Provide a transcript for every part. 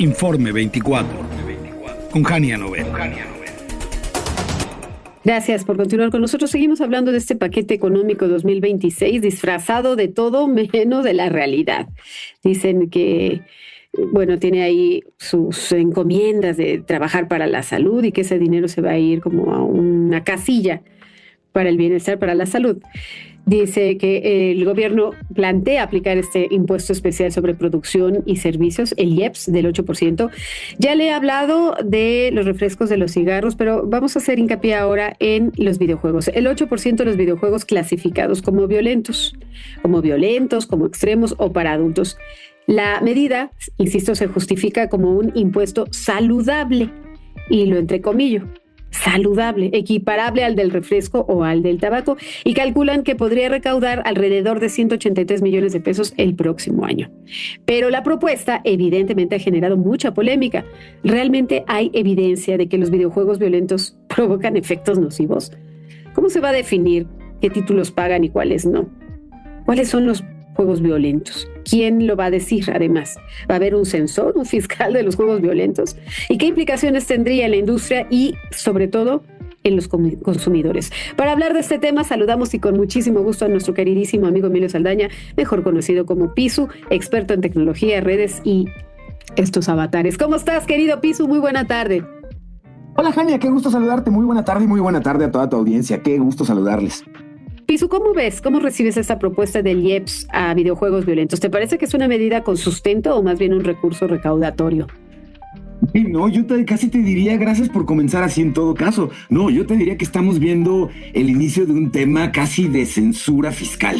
Informe 24, con Jania Novel. Gracias por continuar con nosotros. Seguimos hablando de este paquete económico 2026 disfrazado de todo menos de la realidad. Dicen que, bueno, tiene ahí sus encomiendas de trabajar para la salud y que ese dinero se va a ir como a una casilla para el bienestar, para la salud. Dice que el gobierno plantea aplicar este impuesto especial sobre producción y servicios, el IEPS, del 8%. Ya le he hablado de los refrescos, de los cigarros, pero vamos a hacer hincapié ahora en los videojuegos. El 8% de los videojuegos clasificados como violentos, como extremos o para adultos. La medida, insisto, se justifica como un impuesto saludable, y lo entrecomillo. Saludable, equiparable al del refresco o al del tabaco, y calculan que podría recaudar alrededor de 183 millones de pesos el próximo año. Pero la propuesta evidentemente ha generado mucha polémica. ¿Realmente hay evidencia de que los videojuegos violentos provocan efectos nocivos? ¿Cómo se va a definir qué títulos pagan y cuáles no? ¿Cuáles son los juegos violentos? ¿Quién lo va a decir además? ¿Va a haber un censor, un fiscal de los juegos violentos? ¿Y qué implicaciones tendría en la industria y, sobre todo, en los consumidores? Para hablar de este tema, saludamos y con muchísimo gusto a nuestro queridísimo amigo Emilio Saldaña, mejor conocido como Pisu, experto en tecnología, redes y estos avatares. ¿Cómo estás, querido Pisu? Muy buena tarde. Hola, Jania, qué gusto saludarte. Muy buena tarde y muy buena tarde a toda tu audiencia. Qué gusto saludarles. Pisu, ¿cómo ves? ¿Cómo recibes esta propuesta del IEPS a videojuegos violentos? ¿Te parece que es una medida con sustento o más bien un recurso recaudatorio? No, casi te diría gracias por comenzar así en todo caso. No, yo te diría que estamos viendo el inicio de un tema casi de censura fiscal.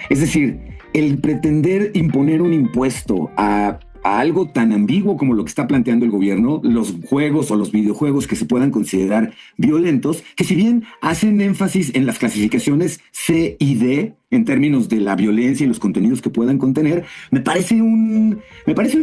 Es decir, el pretender imponer un impuesto a algo tan ambiguo como lo que está planteando el gobierno, los juegos o los videojuegos que se puedan considerar violentos, que si bien hacen énfasis en las clasificaciones C y D en términos de la violencia y los contenidos que puedan contener, me parece un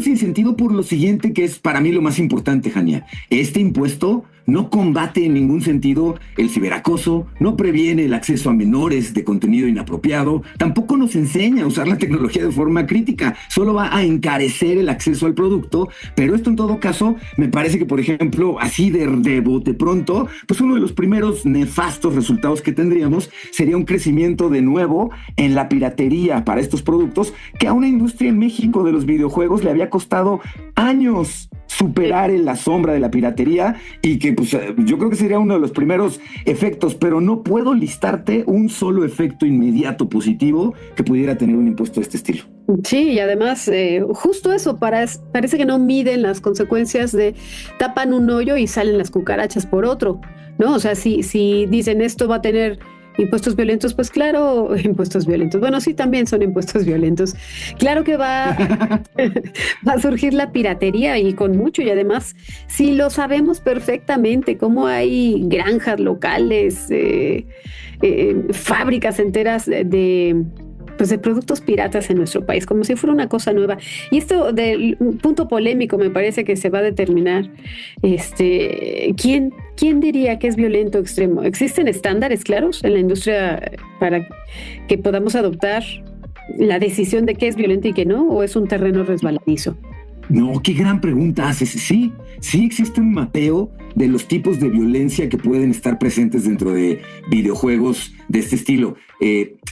sinsentido por lo siguiente, que es para mí lo más importante, Jania. Este impuesto no combate en ningún sentido el ciberacoso, no previene el acceso a menores de contenido inapropiado, tampoco nos enseña a usar la tecnología de forma crítica, solo va a encarecer el acceso al producto, pero esto en todo caso me parece que, por ejemplo, así de bote pronto, pues uno de los primeros nefastos resultados que tendríamos sería un crecimiento de nuevo en la piratería para estos productos, que a una industria en México de los videojuegos le había costado años superar en la sombra de la piratería, y que pues yo creo que sería uno de los primeros efectos, pero no puedo listarte un solo efecto inmediato positivo que pudiera tener un impuesto de este estilo. Sí, y además justo eso, parece que no miden las consecuencias de tapan un hoyo y salen las cucarachas por otro, ¿no? O sea, si dicen esto va a tener impuestos violentos, pues claro, impuestos violentos. Bueno, sí, también son impuestos violentos. Claro que va a surgir la piratería y con mucho, y además, sí lo sabemos perfectamente, cómo hay granjas locales, fábricas enteras de productos piratas en nuestro país, como si fuera una cosa nueva. Y esto del punto polémico me parece que se va a determinar. ¿Quién diría que es violento extremo? ¿Existen estándares claros en la industria para que podamos adoptar la decisión de qué es violento y qué no? ¿O es un terreno resbaladizo? No, qué gran pregunta haces. Sí existe un mapeo de los tipos de violencia que pueden estar presentes dentro de videojuegos de este estilo.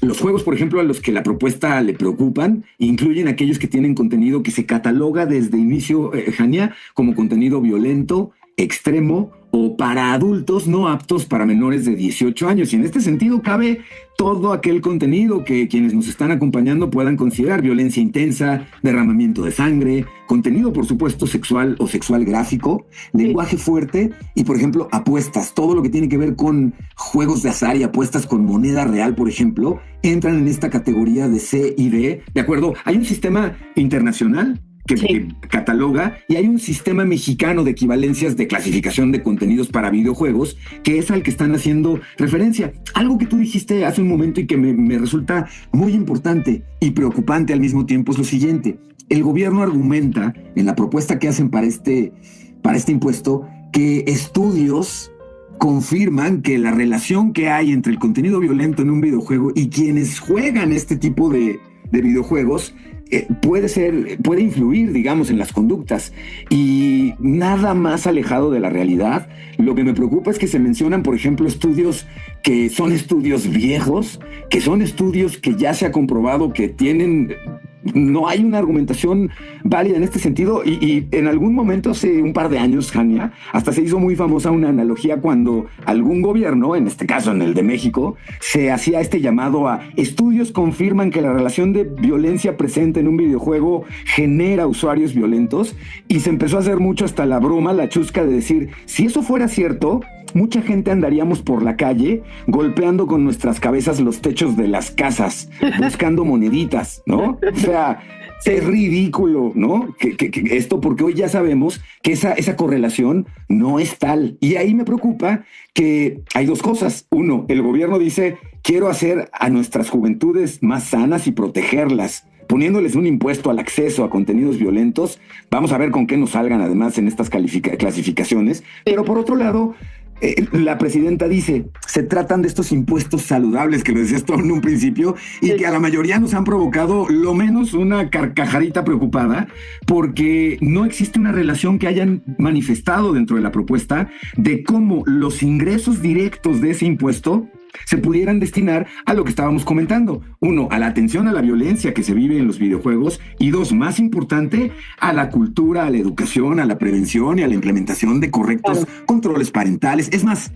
Los juegos, por ejemplo, a los que la propuesta le preocupan, incluyen aquellos que tienen contenido que se cataloga desde inicio, Jania, como contenido violento, extremo o para adultos no aptos para menores de 18 años. Y en este sentido cabe todo aquel contenido que quienes nos están acompañando puedan considerar: violencia intensa, derramamiento de sangre, contenido, por supuesto, sexual o sexual gráfico, lenguaje fuerte y, por ejemplo, apuestas. Todo lo que tiene que ver con juegos de azar y apuestas con moneda real, por ejemplo, entran en esta categoría de C y D. ¿De acuerdo? Hay un sistema internacional que cataloga, y hay un sistema mexicano de equivalencias de clasificación de contenidos para videojuegos, que es al que están haciendo referencia. Algo que tú dijiste hace un momento y que me resulta muy importante y preocupante al mismo tiempo es lo siguiente: el gobierno argumenta en la propuesta que hacen para este impuesto que estudios confirman que la relación que hay entre el contenido violento en un videojuego y quienes juegan este tipo de videojuegos puede influir, digamos, en las conductas, y nada más alejado de la realidad. Lo que me preocupa es que se mencionan, por ejemplo, estudios que son estudios viejos, que son estudios que ya se ha comprobado que no hay una argumentación válida en este sentido, y en algún momento, hace un par de años, Jania, hasta se hizo muy famosa una analogía cuando algún gobierno, en este caso en el de México, se hacía este llamado a estudios confirman que la relación de violencia presente en un videojuego genera usuarios violentos, y se empezó a hacer mucho hasta la broma, la chusca de decir, si eso fuera cierto, mucha gente andaríamos por la calle golpeando con nuestras cabezas los techos de las casas, buscando moneditas, ¿no? O sea, es ridículo, ¿no? Que esto, porque hoy ya sabemos que esa correlación no es tal. Y ahí me preocupa que hay dos cosas. Uno, el gobierno dice, quiero hacer a nuestras juventudes más sanas y protegerlas, poniéndoles un impuesto al acceso a contenidos violentos. Vamos a ver con qué nos salgan además en estas clasificaciones. Pero por otro lado, la presidenta dice, se tratan de estos impuestos saludables que lo decías tú en un principio y que a la mayoría nos han provocado lo menos una carcajarita preocupada, porque no existe una relación que hayan manifestado dentro de la propuesta de cómo los ingresos directos de ese impuesto se pudieran destinar a lo que estábamos comentando. Uno, a la atención a la violencia que se vive en los videojuegos, y dos, más importante, a la cultura, a la educación, a la prevención y a la implementación de correctos controles parentales. Es más,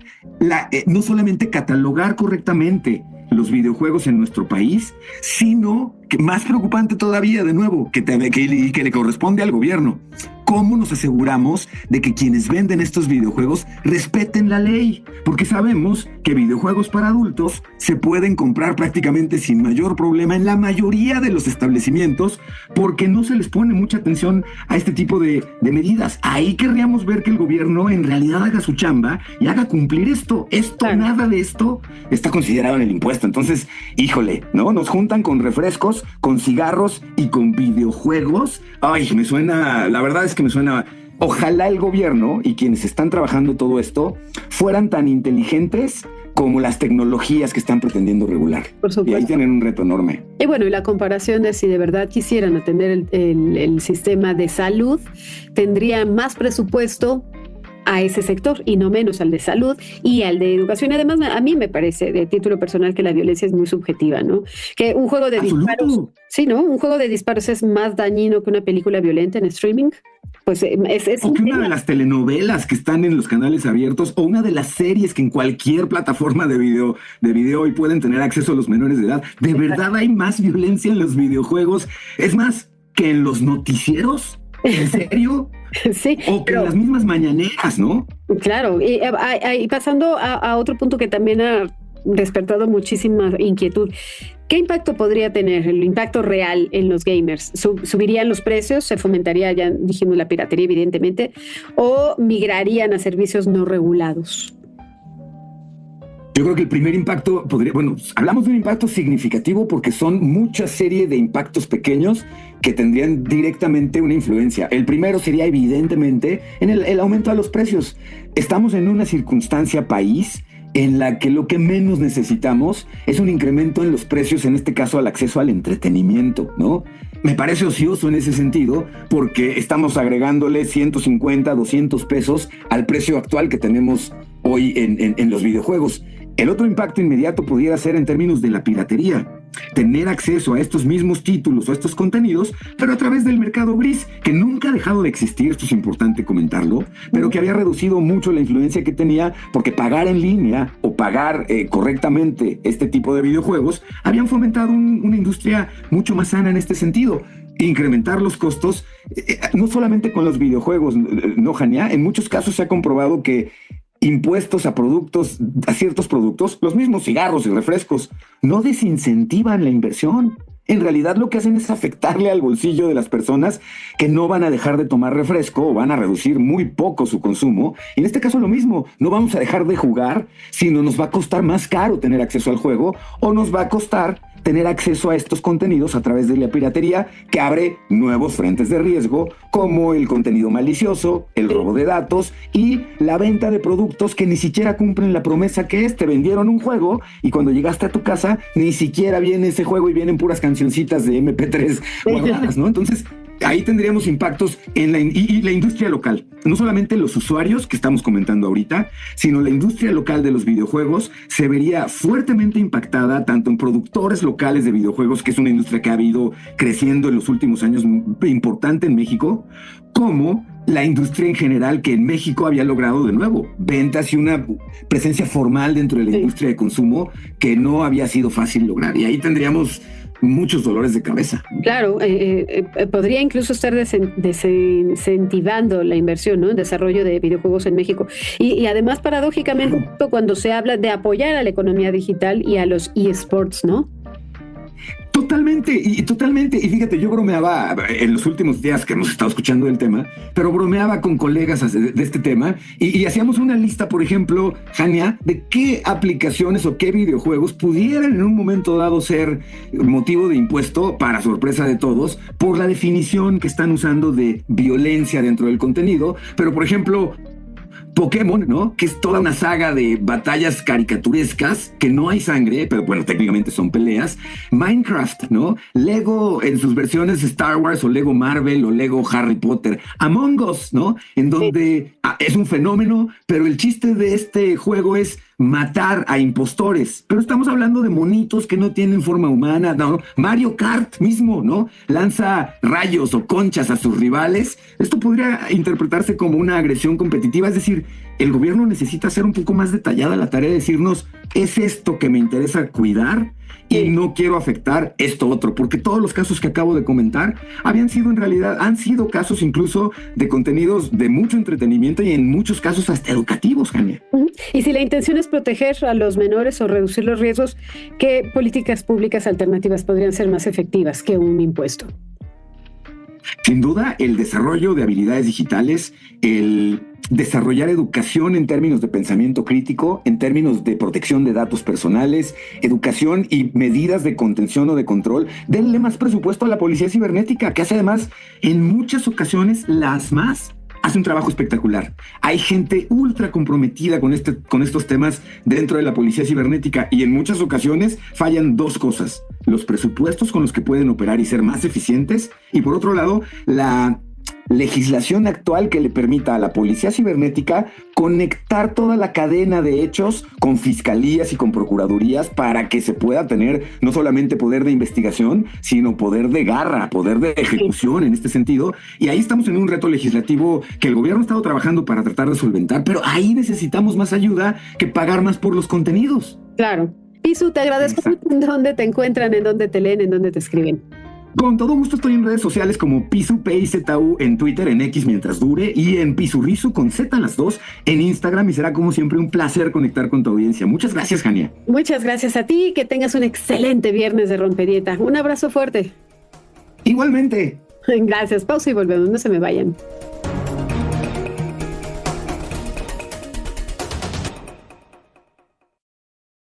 no solamente catalogar correctamente los videojuegos en nuestro país, sino que más preocupante todavía, de nuevo, que le corresponde al gobierno. ¿Cómo nos aseguramos de que quienes venden estos videojuegos respeten la ley? Porque sabemos que videojuegos para adultos se pueden comprar prácticamente sin mayor problema en la mayoría de los establecimientos, porque no se les pone mucha atención a este tipo de medidas. Ahí querríamos ver que el gobierno en realidad haga su chamba y haga cumplir esto. Nada de esto está considerado en el impuesto. Entonces, híjole, ¿no? Nos juntan con refrescos, con cigarros y con videojuegos. Ay, me suena, la verdad es que me suena. Ojalá el gobierno y quienes están trabajando todo esto fueran tan inteligentes como las tecnologías que están pretendiendo regular. Por supuesto. Y ahí tienen un reto enorme. Y bueno, y la comparación de si de verdad quisieran atender el sistema de salud, tendría más presupuesto a ese sector y no menos al de salud y al de educación. Además, a mí me parece, de título personal, que la violencia es muy subjetiva, ¿no? Que un juego de disparos, sí, ¿no? Un juego de disparos es más dañino que una película violenta en streaming. Pues es o que una de las telenovelas que están en los canales abiertos, o una de las series que en cualquier plataforma de video hoy pueden tener acceso a los menores de edad. De verdad hay más violencia en los videojuegos, es más, que en los noticieros. ¿En serio? Sí. O que en las mismas mañaneras, ¿no? Claro, y pasando a otro punto que también ha despertado muchísima inquietud. ¿Qué impacto podría tener el impacto real en los gamers? ¿Subirían los precios? ¿Se fomentaría, ya dijimos, la piratería, evidentemente? ¿O migrarían a servicios no regulados? Yo creo que el primer impacto hablamos de un impacto significativo porque son mucha serie de impactos pequeños que tendrían directamente una influencia. El primero sería evidentemente en el aumento de los precios. Estamos en una circunstancia país en la que lo que menos necesitamos es un incremento en los precios, en este caso al acceso al entretenimiento, ¿no? Me parece ocioso en ese sentido porque estamos agregándole 150, 200 pesos al precio actual que tenemos hoy en los videojuegos. El otro impacto inmediato pudiera ser en términos de la piratería. Tener acceso a estos mismos títulos o a estos contenidos, pero a través del mercado gris, que nunca ha dejado de existir, esto es importante comentarlo, pero que había reducido mucho la influencia que tenía, porque pagar en línea o pagar correctamente este tipo de videojuegos habían fomentado una industria mucho más sana en este sentido. Incrementar los costos, no solamente con los videojuegos, no, Jania, en muchos casos se ha comprobado que impuestos a ciertos productos, los mismos cigarros y refrescos, no desincentivan la inversión. En realidad lo que hacen es afectarle al bolsillo de las personas que no van a dejar de tomar refresco o van a reducir muy poco su consumo. Y en este caso lo mismo, no vamos a dejar de jugar, sino nos va a costar más caro tener acceso al juego, o nos va a costar tener acceso a estos contenidos a través de la piratería, que abre nuevos frentes de riesgo, como el contenido malicioso, el robo de datos y la venta de productos que ni siquiera cumplen la promesa que es. Te vendieron un juego y cuando llegaste a tu casa ni siquiera viene ese juego y vienen puras cancioncitas de MP3 guardadas, ¿no? Entonces, ahí tendríamos impactos en la industria local. No solamente los usuarios que estamos comentando ahorita, sino la industria local de los videojuegos se vería fuertemente impactada, tanto en productores locales de videojuegos, que es una industria que ha ido creciendo en los últimos años, importante en México, como la industria en general, que en México había logrado de nuevo ventas y una presencia formal dentro de la industria de consumo que no había sido fácil lograr. Y ahí tendríamos muchos dolores de cabeza. Claro, podría incluso estar desincentivando la inversión, ¿no?, en desarrollo de videojuegos en México. Y además, paradójicamente, cuando se habla de apoyar a la economía digital y a los eSports, ¿no? Totalmente. Y fíjate, yo bromeaba en los últimos días que hemos estado escuchando el tema, pero bromeaba con colegas de este tema y hacíamos una lista, por ejemplo, Jania, de qué aplicaciones o qué videojuegos pudieran en un momento dado ser motivo de impuesto, para sorpresa de todos, por la definición que están usando de violencia dentro del contenido. Pero, por ejemplo, Pokémon, ¿no? Que es toda una saga de batallas caricaturescas, que no hay sangre, pero bueno, técnicamente son peleas. Minecraft, ¿no? Lego en sus versiones Star Wars o Lego Marvel o Lego Harry Potter. Among Us, ¿no? En donde es un fenómeno, pero el chiste de este juego es matar a impostores. Pero estamos hablando de monitos que no tienen forma humana, ¿no? Mario Kart mismo, ¿no? Lanza rayos o conchas a sus rivales. Esto podría interpretarse como una agresión competitiva, es decir, el gobierno necesita hacer un poco más detallada la tarea de decirnos, es esto que me interesa cuidar y no quiero afectar esto otro, porque todos los casos que acabo de comentar han sido casos incluso de contenidos de mucho entretenimiento y en muchos casos hasta educativos, Jania. Y si la intención es proteger a los menores o reducir los riesgos, ¿qué políticas públicas alternativas podrían ser más efectivas que un impuesto? Sin duda, el desarrollo de habilidades digitales, el desarrollar educación en términos de pensamiento crítico, en términos de protección de datos personales, educación y medidas de contención o de control. Denle más presupuesto a la policía cibernética, que hace además en muchas ocasiones hace un trabajo espectacular. Hay gente ultra comprometida con estos temas dentro de la policía cibernética y en muchas ocasiones fallan dos cosas: los presupuestos con los que pueden operar y ser más eficientes, y por otro lado, la legislación actual que le permita a la policía cibernética conectar toda la cadena de hechos con fiscalías y con procuradurías para que se pueda tener no solamente poder de investigación, sino poder de garra, poder de ejecución en este sentido. Y ahí estamos en un reto legislativo que el gobierno ha estado trabajando para tratar de solventar, pero ahí necesitamos más ayuda que pagar más por los contenidos. Claro. Pisu, te agradezco. ¿En dónde te encuentran? ¿En dónde te leen? ¿En dónde te escriben? Con todo gusto estoy en redes sociales como Pisu, PIZU, en Twitter, en X mientras dure, y en Pisurrisu con Z las dos en Instagram, y será como siempre un placer conectar con tu audiencia. Muchas gracias, Jania. Muchas gracias a ti, que tengas un excelente viernes de Rompedieta. Un abrazo fuerte. Igualmente. Gracias, pausa y volvemos, no se me vayan.